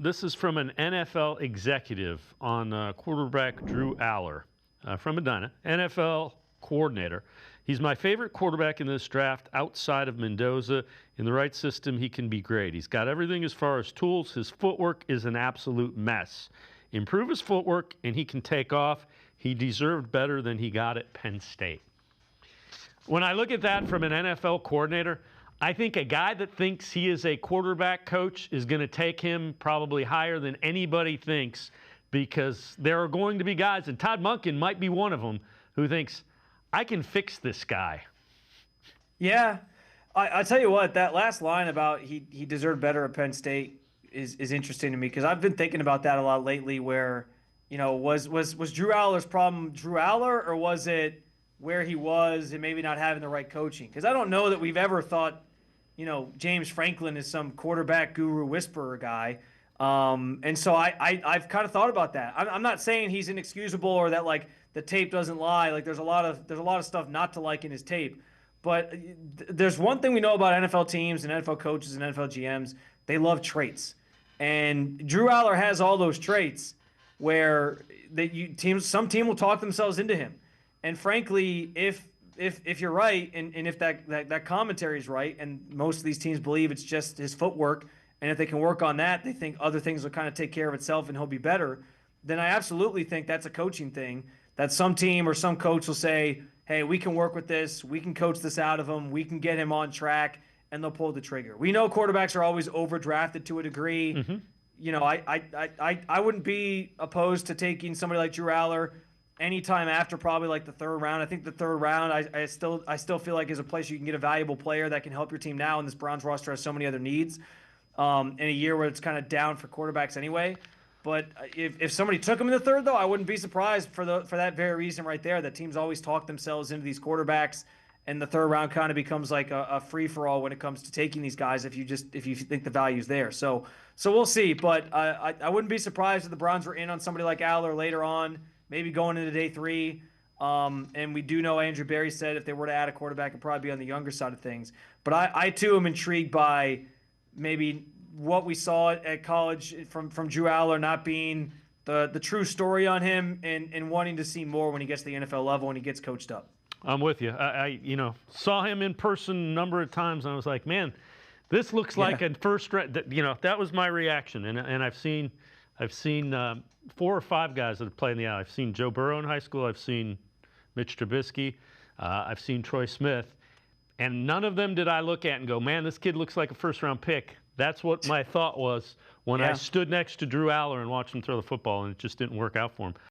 This is from an NFL executive on quarterback Drew Allar from Medina, NFL coordinator. He's my favorite quarterback in this draft outside of Mendoza. In the right system, he can be great. He's got everything as far as tools. His footwork is an absolute mess. Improve his footwork, and he can take off. He deserved better than he got at Penn State. When I look at that from an NFL coordinator, I think a guy that thinks he is a quarterback coach is going to take him probably higher than anybody thinks, because there are going to be guys, and Todd Monken might be one of them, who thinks, I can fix this guy. Yeah. I tell you what, that last line about he deserved better at Penn State is interesting to me, because I've been thinking about that a lot lately, where, was Drew Allar's problem Drew Allar, or was it where he was and maybe not having the right coaching? Because I don't know that we've ever thought, James Franklin is some quarterback guru whisperer guy. And so I've kind of thought about that. I'm not saying he's inexcusable or that like the tape doesn't lie. Like there's a lot of stuff not to like in his tape. But there's one thing we know about NFL teams and NFL coaches and NFL GMs: they love traits. And Drew Allar has all those traits where some team will talk themselves into him. And frankly, if you're right, and if that commentary is right, and most of these teams believe it's just his footwork, and if they can work on that, they think other things will kind of take care of itself and he'll be better, then I absolutely think that's a coaching thing, that some team or some coach will say, hey, we can work with this, we can coach this out of him, we can get him on track, and they'll pull the trigger. We know quarterbacks are always overdrafted to a degree. Mm-hmm. I wouldn't be opposed to taking somebody like Drew Allar anytime after probably like the third round. I think the third round, I still feel like is a place you can get a valuable player that can help your team now, and this Browns roster has so many other needs in a year where it's kind of down for quarterbacks anyway. But if somebody took him in the third, though, I wouldn't be surprised for that very reason right there, that teams always talk themselves into these quarterbacks, and the third round kind of becomes like a free-for-all when it comes to taking these guys if you think the value's there. So we'll see. But I wouldn't be surprised if the Browns were in on somebody like Allar later on, maybe going into day 3. And we do know Andrew Berry said if they were to add a quarterback, it'd probably be on the younger side of things. But I too am intrigued by maybe what we saw at college from Drew Allar not being the true story on him, and wanting to see more when he gets to the NFL level and he gets coached up. I'm with you. I saw him in person a number of times, and I was like, man, this looks like a first round. That was my reaction. And I've seen 4 or 5 guys that have played in the out. I've seen Joe Burrow in high school. I've seen Mitch Trubisky. I've seen Troy Smith. And none of them did I look at and go, man, this kid looks like a first-round pick. That's what my thought was when I stood next to Drew Allar and watched him throw the football, and it just didn't work out for him.